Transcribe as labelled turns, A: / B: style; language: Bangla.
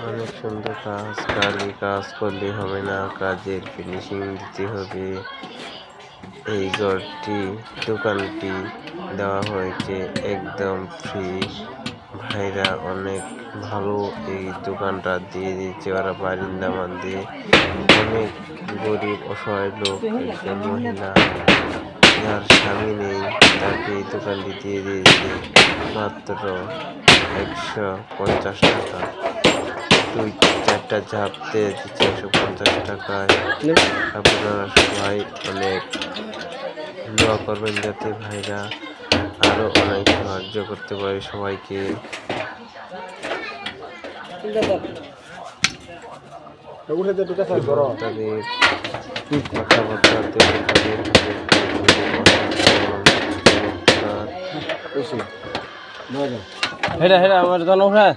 A: অনেক সুন্দর কাজ, খালি কাজ করলে হবে না, কাজের ফিনিশিং দিতে হবে। এই দোকানটি দেওয়া হয়েছে একদম ফ্রি। ভাইরা অনেক ভালো এই দোকানটা দিয়ে দিচ্ছে, ওরা বারিন্দামান দিয়ে। অনেক গরিব অসহায় লোক, একজন মহিলা যার স্বামী নেই তাকে এই দোকানটি দিয়ে দিয়েছে মাত্র 150 টাকা। 2-4টা ঝাঁপ দিয়ে দিচ্ছে 150 টাকায়। আপনারা সবাই অনেক দোয়া করবেন যাতে ভাইরা আরো অনেক সাহায্য করতে পারে সবাইকে। তাদের কথাবার্তা
B: হেরা হেরা আমার জনক হ্যাঁ